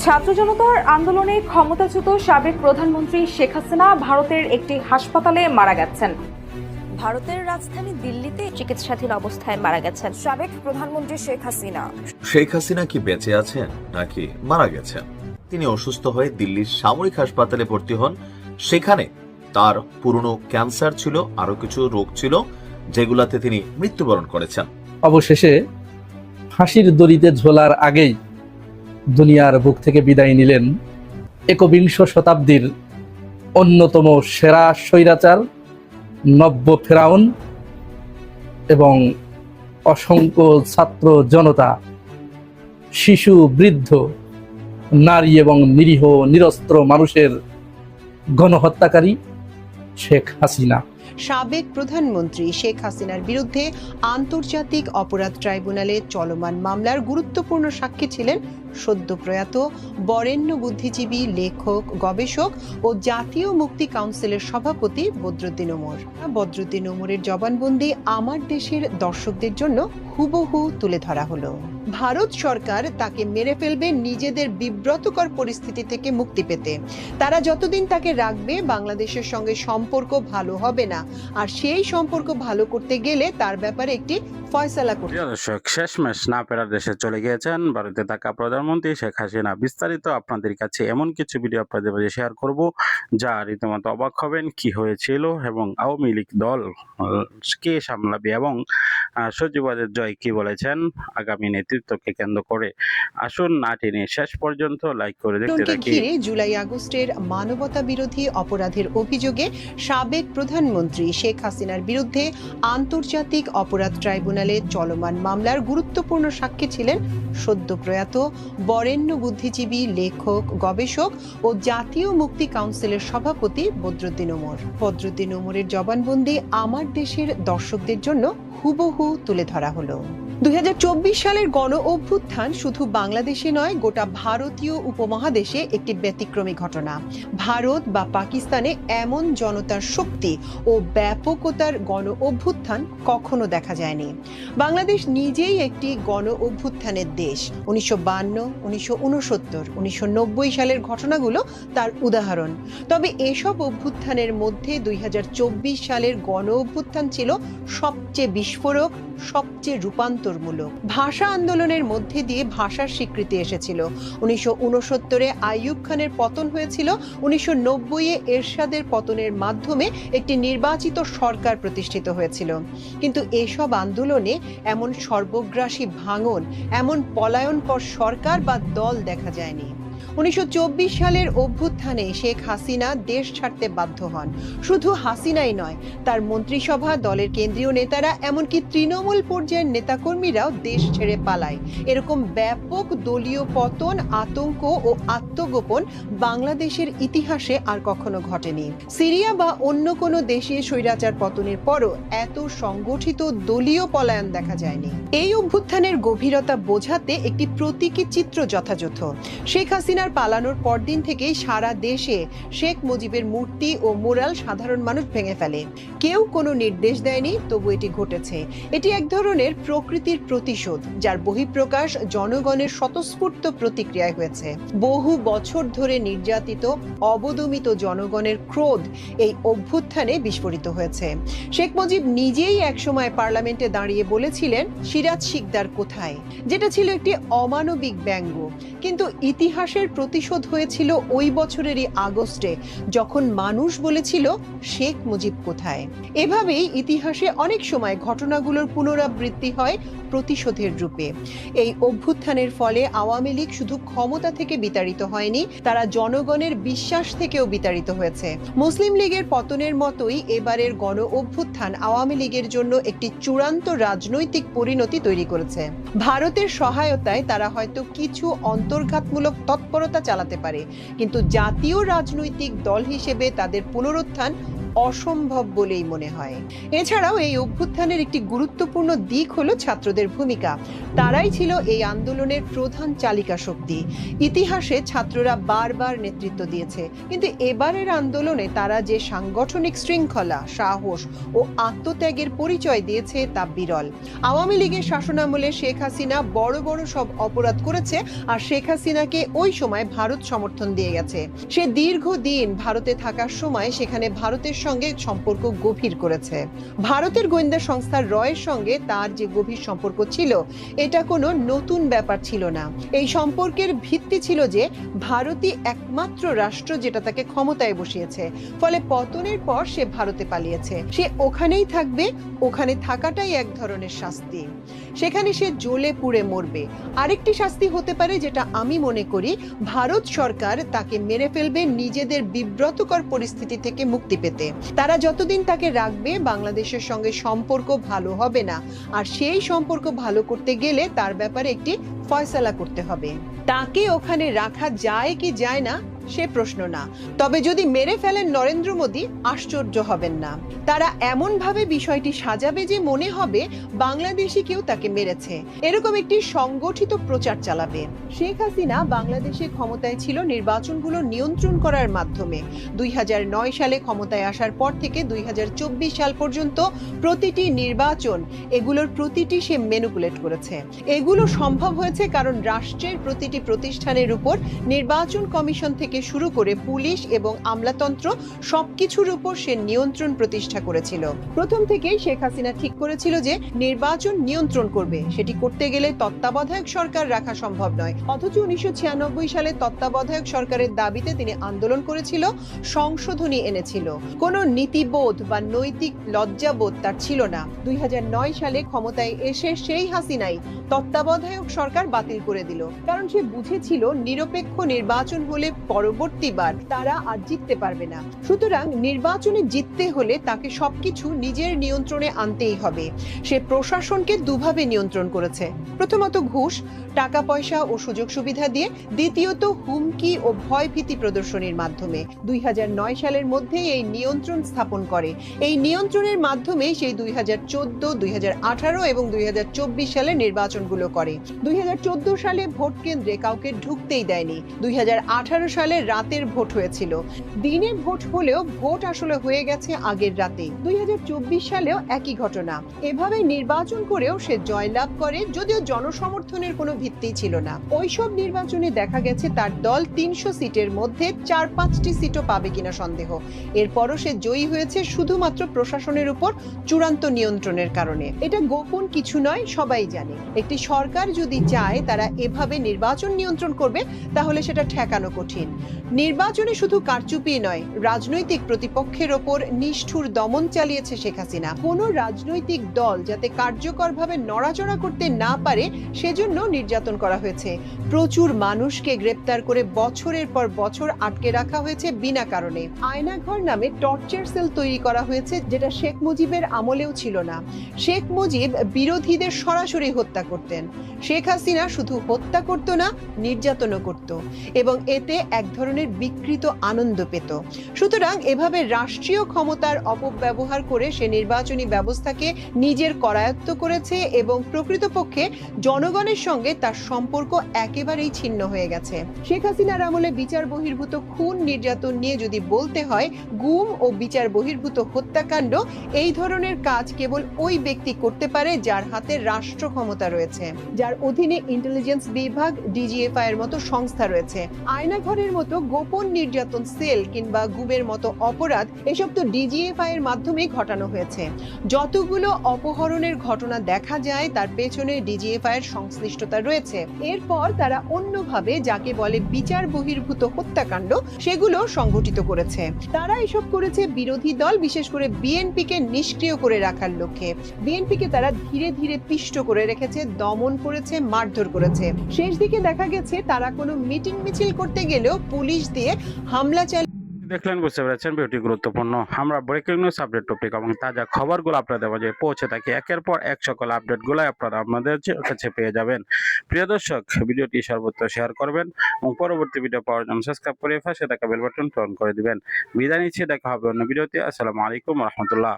ছাত্র জনতার আন্দোলনে ক্ষমতাচ্যুত সাবেক প্রধানমন্ত্রী শেখ হাসিনা ভারতের একটি হাসপাতালে মারা গেছেন। ভারতের রাজধানী দিল্লিতে চিকিৎসাধীন অবস্থায় মারা গেছেন সাবেক প্রধানমন্ত্রী শেখ হাসিনা। শেখ হাসিনা কি বেঁচে আছেন নাকি মারা গেছেন? তিনি অসুস্থ হয়ে দিল্লির সামরিক হাসপাতালে ভর্তি হন। সেখানে তার পুরনো ক্যান্সার ছিল, আরো কিছু রোগ ছিল, যেগুলাতে তিনি মৃত্যুবরণ করেছেন। অবশেষে ফাঁসির দড়িতে ঝোলার আগেই দুনিয়ার বুক থেকে বিদায় নিলেন একবিংশ শতাব্দীর অন্যতম সেরা স্বৈরাচার, নব্য ফেরাউন এবং অসংখ্য ছাত্র জনতা, শিশু, বৃদ্ধ, নারী এবং নিরীহ নিরস্ত্র মানুষের গণহত্যাকারী শেখ হাসিনা। সাবেক প্রধানমন্ত্রী শেখ হাসিনার বিরুদ্ধে আন্তর্জাতিক অপরাধ ট্রাইব্যুনালে চলমান মামলার গুরুত্বপূর্ণ সাক্ষী ছিলেন সদ্য প্রয়াত বরেণ্য বুদ্ধিজীবী, লেখক, গবেষক ও জাতীয় মুক্তি কাউন্সিলের সভাপতি বদরুদ্দিন ওমর। বদরুদ্দিন ওমরের জবানবন্দি আমার দেশের দর্শকদের জন্য হুবহু তুলে ধরা হলো। ভারত সরকার তাকে মেরে ফেলবে নিজেদের বিব্রতকর পরিস্থিতি থেকে মুক্তি পেতে। তারা যতদিন তাকে রাখবে, বাংলাদেশের সঙ্গে সম্পর্ক ভালো হবে না, আর সেই সম্পর্ক ভালো করতে গেলে তার ব্যাপারে একটি ফয়সালা করতে। দর্শক, শেষমেশ না ফেরার দেশে চলে গিয়েছেন ভারতে থাকা প্রধানমন্ত্রী শেখ হাসিনা। বিস্তারিত আপনাদের কাছে এমন কিছু ভিডিও আপনাদের মাঝে শেয়ার করব যা রীতিমতো অবাক হবেন কি হয়েছিল এবং আওয়ামী লীগ দল কে সামলাবে এবং সচিবাদের জয় কি বলেছেন আগামী নেতৃত্বকে কেন্দ্র করে। আসুন না টেনে শেষ পর্যন্ত লাইক করে দেখতে থাকি। ঘিরে জুলাই আগস্টের মানবতা বিরোধী অপরাধের অভিযোগে সাবেক প্রধানমন্ত্রী শেখ হাসিনার বিরুদ্ধে আন্তর্জাতিক অপরাধ ট্রাইব্যুনালে চলমান মামলার গুরুত্বপূর্ণ সাক্ষী ছিলেন সদ্য প্রয়াত বরেণ্য বুদ্ধিজীবী, লেখক, গবেষক ও জাতীয় মুক্তি কাউন্সিলের সভাপতি বদরুদ্দিন ওমর। বদরুদ্দিন ওমরের জবানবন্দি আমার দেশের দর্শকদের জন্য হুবহু তুলে ধরা হলো। 2024 সালের গণ অভ্যুত্থান শুধু বাংলাদেশে নয়, গোটা ভারতীয় উপমহাদেশে একটি ব্যতিক্রমী ঘটনা। ভারত বা পাকিস্তানে এমন জনতার শক্তি ও ব্যাপকতার গণ অভ্যুত্থান কখনো দেখা যায়নি। বাংলাদেশ নিজেই একটি গণ অভ্যুত্থানের দেশ। 1952, 1969, 1990 সালের ঘটনাগুলো তার উদাহরণ। তবে এসব অভ্যুত্থানের মধ্যে 2024 সালের গণ অভ্যুত্থান ছিল সবচেয়ে বিস্ফোরক, সবচেয়ে রূপান্তরমূলক। ভাষা আন্দোলনের মধ্যে দিয়ে ভাষার স্বীকৃতি এসেছিল। 1969-এ আইয়ুব খানের পতন হয়েছিল। 1990-এ এরশাদের পতনের মাধ্যমে একটি নির্বাচিত সরকার প্রতিষ্ঠিত হয়েছিল। কিন্তু এসব আন্দোলনে এমন সর্বগ্রাসী ভাঙন, এমন পলায়নপর সরকার বা দল দেখা যায়নি। 1924 সালের অভ্যুত্থানে শেখ হাসিনা দেশ ছাড়তে বাধ্য হন। শুধু হাসিনাই নয়, তার মন্ত্রিসভা, দলের কেন্দ্রীয় নেতারা, এমনকি তৃণমূল পর্যায়ের নেতাকর্মীরাও দেশ ছেড়ে পালায়। এরকম ব্যাপক দলীয় পতন, আতঙ্ক ও আত্মগোপন বাংলাদেশের ইতিহাসে আর কখনো ঘটেনি। সিরিয়া বা অন্য কোনো দেশে স্বৈরাচার পতনের পরও এত সংগঠিত দলীয় পলায়ন দেখা যায়নি। এই অভ্যুত্থানের গভীরতা বোঝাতে একটি প্রতীকী চিত্র যথাযথ। শেখ হাসিনার পালানোর পরদিন থেকেই সারা দেশে শেখ মুজিবের মূর্তি ও মুরাল সাধারণ মানুষ ভেঙে ফেলে। কেউ কোনো নির্দেশ দেয়নি, তবু এটি ঘটেছে। এটি এক ধরনের প্রকৃতির প্রতিশোধ, যার বহিঃপ্রকাশ জনগণের স্বতঃস্ফূর্ত প্রতিক্রিয়ায় হয়েছে। বহু বছর ধরে নির্যাতিত, অবদমিত জনগণের ক্রোধ এই অভ্যুত্থানে বিস্ফোরিত হয়েছে। শেখ মুজিব নিজেই একসময় পার্লামেন্টে দাঁড়িয়ে বলেছিলেন, সিরাজ শিকদার কোথায়, যেটা ছিল একটি অমানবিক ব্যঙ্গ। কিন্তু ইতিহাসের প্রতিশোধ হয়েছিল ওই বছরেরই আগস্টে, যখন মানুষ বলেছিল শেখ মুজিব কোথায়। এভাবেই ইতিহাসে অনেক সময় ঘটনাগুলোর পুনরাবৃত্তি হয় প্রতিশোধের রূপে। এই অভ্যুত্থানের ফলে আওয়ামী লীগ শুধু ক্ষমতা থেকে বিতাড়িত হয়নি, তারা জনগণের বিশ্বাস থেকেও বিতাড়িত হয়েছে। মুসলিম লীগের পতনের মতোই এবারের গণ অভ্যুত্থান আওয়ামী লীগের জন্য একটি চূড়ান্ত রাজনৈতিক পরিণতি তৈরি করেছে। ভারতের সহায়তায় তারা হয়তো কিছু অন্তর্ঘাতমূলক তৎপরতা চালাতে পারে, কিন্তু জাতীয় রাজনৈতিক দল হিসেবে তাদের পুনরুত্থান অসম্ভব বলেই মনে হয়। এছাড়াও এই অভ্যুত্থানের একটি গুরুত্বপূর্ণ দিক হলো ছাত্রদের ভূমিকা। তারাই ছিল এই আন্দোলনের প্রধান চালিকা শক্তি। ইতিহাসে ছাত্ররা বারবার নেতৃত্ব দিয়েছে, কিন্তু এবারের আন্দোলনে তারা যে সাংগঠনিক শৃঙ্খলা, সাহস ও আত্মত্যাগের পরিচয় দিয়েছে তা বিরল। আওয়ামী লীগের শাসনামলে শেখ হাসিনা বড় বড় সব অপরাধ করেছে, আর শেখ হাসিনাকে ওই সময় ভারত সমর্থন দিয়ে গেছে। সে দীর্ঘদিন ভারতে থাকার সময় সেখানে ভারতের সঙ্গে সম্পর্ক গভীর করেছে। ভারতের গোয়েন্দা সংস্থা রয়ের সঙ্গে তার যে গভীর সম্পর্ক ছিল, এটা কোনো নতুন ব্যাপার ছিল না। এই সম্পর্কের ভিত্তি ছিল যে ভারতই একমাত্র রাষ্ট্র যেটা তাকে ক্ষমতায় বসিয়েছে, ফলে পতনের পর সে ভারতে পালিয়েছে। সে ওখানেই থাকবে, ওখানে থাকাটাই এক ধরনের শাস্তি। সেখানে সে জ্বলে পুড়ে মরবে। আরেকটি শাস্তি হতে পারে, যেটা আমি মনে করি, ভারত সরকার তাকে মেরে ফেলবে নিজেদের বিব্রতকর পরিস্থিতি থেকে মুক্তি পেতে। তারা যতদিন তাকে রাখবে, বাংলাদেশের সঙ্গে সম্পর্ক ভালো হবে না, আর সেই সম্পর্ক ভালো করতে গেলে তার ব্যাপারে একটি ফয়সালা করতে হবে। তাকে ওখানে রাখা যায় কি যায় না সে প্রশ্ন না, তবে যদি মেরে ফেলেন নরেন্দ্র মোদী, আশ্চর্য হবেন না। তারা এমন ভাবে বিষয়টি সাজাবে যে মনে হবে বাংলাদেশি কেউ তাকে মেরেছে, এরকম একটি সংগঠিত প্রচার চালাবে। শেখ হাসিনা বাংলাদেশে ক্ষমতায় ছিল নির্বাচনগুলো নিয়ন্ত্রণ করার মাধ্যমে। 2009 সালে ক্ষমতায় আসার পর থেকে 2024 সাল পর্যন্ত প্রতিটি নির্বাচন, এগুলোর প্রতিটি সে ম্যানিপুলেট করেছে। এগুলো সম্ভব হয়েছে কারণ রাষ্ট্রের প্রতিটি প্রতিষ্ঠানের উপর নির্বাচন কমিশন থেকে শুরু করে পুলিশ এবং আমলাতন্ত্র সবকিছুর উপর সে নিয়ন্ত্রণ প্রতিষ্ঠা করেছিল। প্রথম থেকেই শেখ হাসিনা ঠিক করেছিল যে নির্বাচন নিয়ন্ত্রণ করবে। সেটি করতে গেলে তত্ত্বাবধায়ক সরকার রাখা সম্ভব নয়। অথচ 1996 সালে তত্ত্বাবধায়ক সরকারের দাবিতে তিনি আন্দোলন করেছিল, সংশোধনী এনেছিল। কোনো নীতিবোধ বা নৈতিক লজ্জাবোধ তার ছিল না। 2009 সালে ক্ষমতায় এসে সেই হাসিনাই তত্ত্বাবধায়ক সরকার বাতিল করে দিল, কারণ সে বুঝেছিল নিরপেক্ষ নির্বাচন হলে পরবর্তীবার তারা আর জিততে পারবে না। সুতরাং নির্বাচনে জিততে হলে তাকে সবকিছু নিজের নিয়ন্ত্রণে আনতেই হবে। সে প্রশাসনকে দুভাবে নিয়ন্ত্রণ করেছে। প্রথমত ঘুষ, টাকা পয়সা ও সুযোগ সুবিধা দিয়ে, দ্বিতীয়ত হুমকি ও ভয়ভীতি প্রদর্শনীর মাধ্যমে। 2009 সালের মধ্যে এই নিয়ন্ত্রণ স্থাপন করে। এই নিয়ন্ত্রণের মাধ্যমে সেই 2014, 2018 এবং 2024 সালের নির্বাচনগুলো করে। 2014 সালে ভোট কেন্দ্রে কাউকে ঢুকতেই দেয়নি। 2018 সালে রাতের ভোট হয়েছিল। দিনে ভোট হলেও ভোট আসলে হয়ে গেছে আগের রাতে। 2024 সালেও একই ঘটনা। এভাবে নির্বাচন করেও সে জয়লাভ করে, যদিও জনসমর্থনের কোনো ভিত্তি ছিল না। ওইসব নির্বাচনে দেখা গেছে তার দল 300 সিটের মধ্যে 4-5টি সিটও পাবে কিনা সন্দেহ। এরপরও সে জয়ী হয়েছে শুধুমাত্র প্রশাসনের উপর চূড়ান্ত নিয়ন্ত্রণের কারণে। এটা গোপন কিছু নয়, সবাই জানে। একটি সরকার যদি চায় তারা এভাবে নির্বাচন নিয়ন্ত্রণ করবে, তাহলে সেটা ঠেকানো কঠিন। নির্বাচনে শুধু কারচুপি নয়, রাজনৈতিক প্রতিপক্ষের ওপর নিষ্ঠুর দমন চালিয়েছে শেখ হাসিনা। কোনো রাজনৈতিক দল যাতে কার্যকরভাবে নড়াচড়া করতে না পারে সেজন্য নির্যাতন করা হয়েছে। প্রচুর মানুষকে গ্রেপ্তার করে বছরের পর বছর আটকে রাখা হয়েছে বিনা কারণে। আয়নাঘর নামে টর্চার সেল তৈরি করা হয়েছে, যেটা শেখ মুজিবের আমলেও ছিল না। শেখ মুজিব বিরোধীদের সরাসরি হত্যা করতেন। শেখ হাসিনা শুধু হত্যা করত না, নির্যাতনও করত, এবং এতে এক ধরনের বিকৃত আনন্দ পেত। সুতরাং এভাবে রাষ্ট্রীয় ক্ষমতার অপব্যবহার করে সে নির্বাচনী ব্যবস্থাকে নিজের করায়ত্ত করেছে এবং প্রকৃতপক্ষে জনগণের সঙ্গে তার সম্পর্ক একেবারেই ছিন্ন হয়ে গেছে। শেখ হাসিনার আমলে বিচার বহির্ভূত খুন নির্যাতন নিয়ে যদি বলতে হয়, গুম ও বিচার বহির্ভূত হত্যাকাণ্ড, এই ধরনের কাজ কেবল ওই ব্যক্তি করতে পারে যার হাতে রাষ্ট্র ক্ষমতা রয়েছে, যার অধীনে ইন্টেলিজেন্স বিভাগ, ডিজিএফআই এর মতো সংস্থা রয়েছে। আয়নাঘরের মতো গোপন নির্যাতন সেল কিংবা গুমের মতো অপরাধ, এসব তো ডিজিএফআই এর মাধ্যমেই ঘটানো হয়েছে। যতগুলো অপহরণের ঘটনা দেখা যায় তার পেছনে ডিজিএফআই এর সংশ্লিষ্টতা রয়েছে। এরপর তারা অন্যভাবে যাকে বলে বিচার বহির্ভূত হত্যাকাণ্ড, সেগুলো সংগঠিত করেছে। তারা এসব করেছে বিরোধী দল, বিশেষ করে বিএনপিকে নিষ্ক্রিয় করে রাখার লক্ষ্যে। বিএনপিকে তারা ধীরে ধীরে পিষ্ট করে রেখেছে, দমন করেছে, মারধর করেছে। শেষ দিকে দেখা গেছে তারা কোনো মিটিং মিছিল করতে গেলেও পুলিশ দিয়ে হামলা চালিয়ে দেখলেন, বুঝতে পেরেছেন ভিডিওটি গুরুত্বপূর্ণ। আমরা ব্রেকিং নিউজ, আপডেট, টপিক এবং তাজা খবরগুলো আপনাদের মাঝে পৌঁছে থাকি। একের পর এক সকল আপডেটগুলো আপনারা আপনাদের কাছে পেয়ে যাবেন। প্রিয় দর্শক, ভিডিওটি সর্বত্র শেয়ার করবেন এবং পরবর্তী ভিডিও পাওয়ার জন্য সাবস্ক্রাইব করে পাশে থাকা বেল বাটন অন করে দিবেন। বিদায় নিচ্ছি, দেখা হবে অন্য ভিডিওতে। আসসালামু আলাইকুম রহমতুল্লাহ।